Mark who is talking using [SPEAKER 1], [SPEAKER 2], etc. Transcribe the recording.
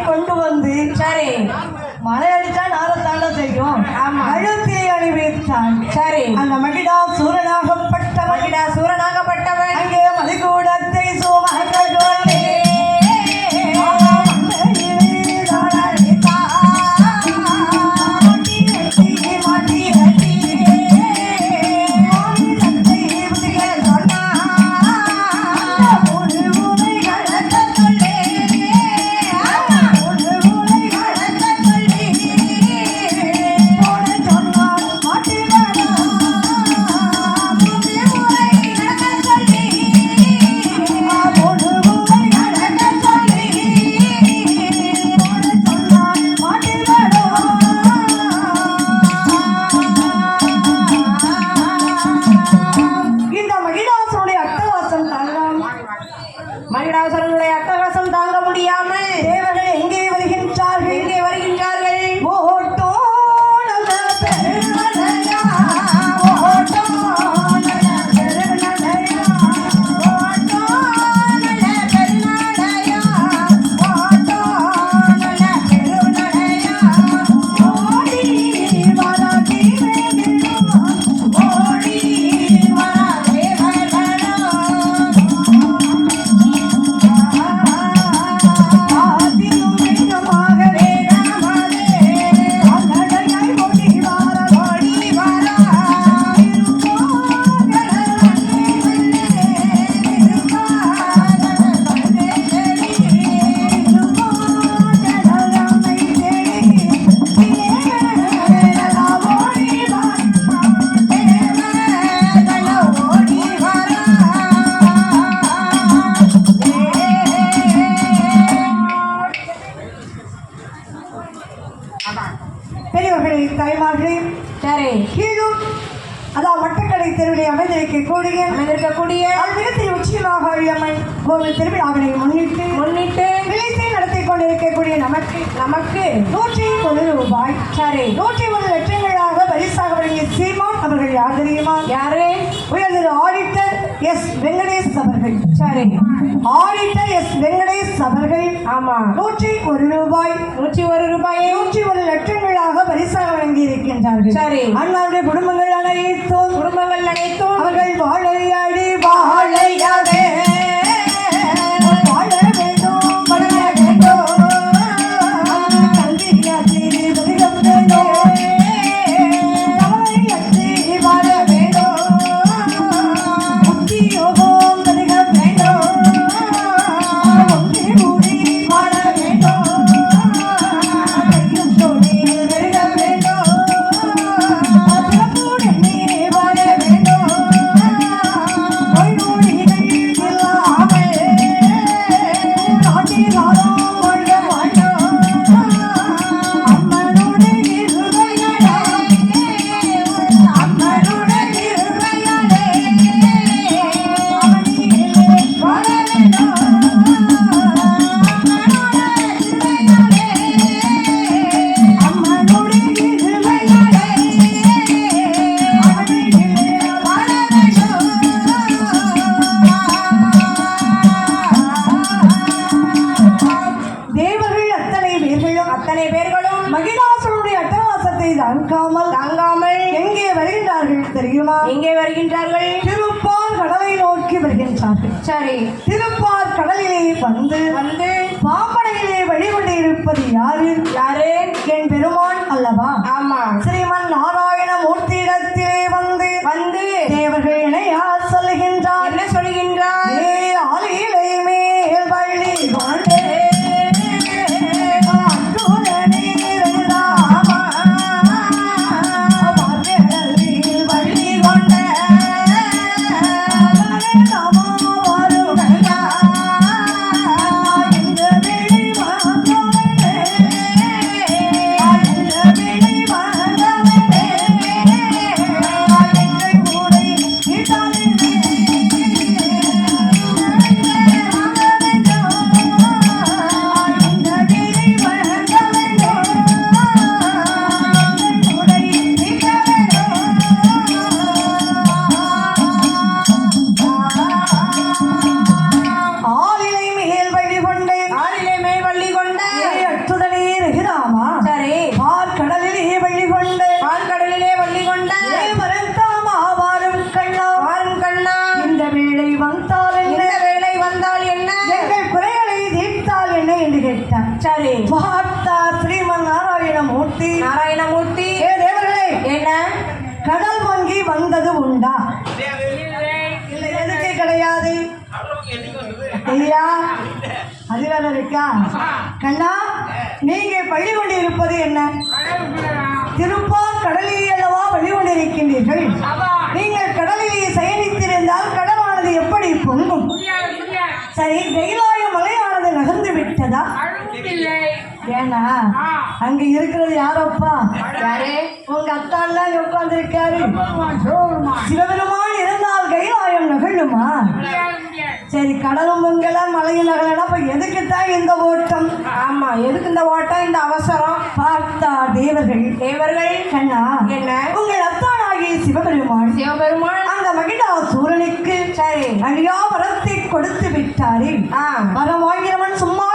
[SPEAKER 1] கொண்டு வந்து
[SPEAKER 2] சரி
[SPEAKER 1] மழை அடிச்சா நாளத்தாண்ட செய்யும். கழுத்திலே அணிவித்தான்.
[SPEAKER 2] சரி
[SPEAKER 1] அந்த மகிடா சூரனாகப்பட்டவன் அங்கே மதிக்கூடத்தை சுமக்க சொல்லி
[SPEAKER 2] மகிடாசுரனுடைய அட்டகாசம் தாங்க முடியாமல்
[SPEAKER 1] தேவர்கள் எங்கே வருகின்றார்கள்?
[SPEAKER 2] ஓட்டோ நல்ல பெருநடையா, ஓட்டோ நல்ல பெருநடையா, ஓட்டோ நல்ல பெருநடையா, ஓட்டோ நல்ல பெருநடையா, ஓடி வர தேவர்களோ, ஓடி வர தேவர்களோ.
[SPEAKER 1] பெரியவர்களே, தாய்மார்களே,
[SPEAKER 2] சரி
[SPEAKER 1] கீழும் அதான் மட்டக்கடை தெருவிலே அமைந்திருக்கக்கூடிய அவ்விடத்தில் உச்சியமாக அம்மன் கோவில் திருவிழாவினை முன்னிட்டு விளைச்சை நடத்தி கொண்டிருக்கக்கூடிய நமக்கு 101 ரூபாய் சரி 101 லட்சங்களாக பரிசாக வழங்கிய சீமான் அவர்கள் யார் தெரியுமா?
[SPEAKER 2] யாரு?
[SPEAKER 1] உயர்ந்த ஆடிட்டர் எஸ் வெங்கடேஷ் அவர்கள்.
[SPEAKER 2] சரி
[SPEAKER 1] ஆடிட்டர் எஸ் வெங்கடேஷ் அவர்கள்.
[SPEAKER 2] ஆமா
[SPEAKER 1] 101 ரூபாய் 101 லட்சங்களாக பரிசாக வழங்கி இருக்கின்றார்கள்.
[SPEAKER 2] சரி
[SPEAKER 1] அண்ணாவுடைய குடும்பங்கள் அனைத்தும் அவர்கள் வாழையாடி
[SPEAKER 2] வாழையாதே
[SPEAKER 1] வாழ வேண்டும், வளர வேண்டும், கல்வியாற்றி பதிகம் வேண்டும், கவலையற்றி வாழ வேண்டும், உத்தியோகம் பதிகம் வேண்டும், ஒன்றி கூடி வாழ வேண்டும், கையும் தொழில் பெருக வேண்டும், சிறப்புடன் வாழ வேண்டும், நோய் நொடிகள் இல்லாமல் நாட்டிலாரும் வாழ வேண்டும். அம்மனுடைய இருமையாலே அவனிலே வாழ வேண்டும். அம்மனுடைய இருமையாலே அவனிலே வாழ வேண்டும். தேவர்கள் அத்தனை பேர்களும் மகிடாசுரனுடைய அட்டகாசத்தை தாங்காமல் எங்கே வருகின்றார்கள் தெரியுமா? திருப்பார் கடலை நோக்கி வருகின்றார்கள்.
[SPEAKER 2] சரி
[SPEAKER 1] திருப்பார் கடலிலே வந்து பாம்பனையிலே வழிபட்டு இருப்பது யாரு? என் பெருமான் அல்லவா?
[SPEAKER 2] ஆமா
[SPEAKER 1] ஸ்ரீமன் நாராயண மூர்த்தியிடத்திலே வந்து தேவர்கள் இணையா சொல்லுகின்றார்.
[SPEAKER 2] என்ன சொல்கின்றார்?
[SPEAKER 1] ஆளிலை மேல் வள்ளி கொண்டே என்று கேட்டார்.
[SPEAKER 2] சரி.
[SPEAKER 1] பார்த்தா ஸ்ரீமன் நாராயணமூர்த்தி.
[SPEAKER 2] நாராயணமூர்த்தி.
[SPEAKER 1] ஏ தேவர்களே,
[SPEAKER 2] என்ன?
[SPEAKER 1] கடல் வங்கி வந்தது உண்டா? இல்லை, எதுக்கே கிடையாது. ஐயா, அது வேற இருக்கா? கண்ணா, நீங்க பள்ளி கொண்டு இருப்பது என்ன? திருப்பார் கடலில் அல்லவா வழி கொண்டிருக்கின்றீர்கள். நீங்கள் கடலிலே சயனித்திருந்தால் கடலானது எப்படி பொங்கும்? சரி, கைலாய மலையானது நகர்ந்து விட்டதா? ஏன்னா அங்க இருக்கிறது யாரப்பா?
[SPEAKER 2] யாரு?
[SPEAKER 1] உங்க அத்தான் தான் உட்கார்ந்து இருக்காரு. சிவபெருமான் இருந்தால் கைலாயம் நகழுமா? சரி, கடலும் பொங்கல மலையும் நகலனா அப்ப எதுக்குத்தான் இந்த ஓட்டம்?
[SPEAKER 2] ஆமா, எதுக்கு இந்த ஓட்டம், இந்த அவசரம்?
[SPEAKER 1] பார்த்தா தேவர்கள்.
[SPEAKER 2] தேவர்கள்.
[SPEAKER 1] கண்ணா,
[SPEAKER 2] என்ன?
[SPEAKER 1] உங்கள் அத்தானாகிய சிவபெருமான்
[SPEAKER 2] சிவபெருமான்
[SPEAKER 1] அந்த மகிழாசூரனுக்கு
[SPEAKER 2] சரி
[SPEAKER 1] அழியா வரத்தை கொடுத்து விட்டாரே.
[SPEAKER 2] ஆ
[SPEAKER 1] வரம் வாங்கினவன் சும்மா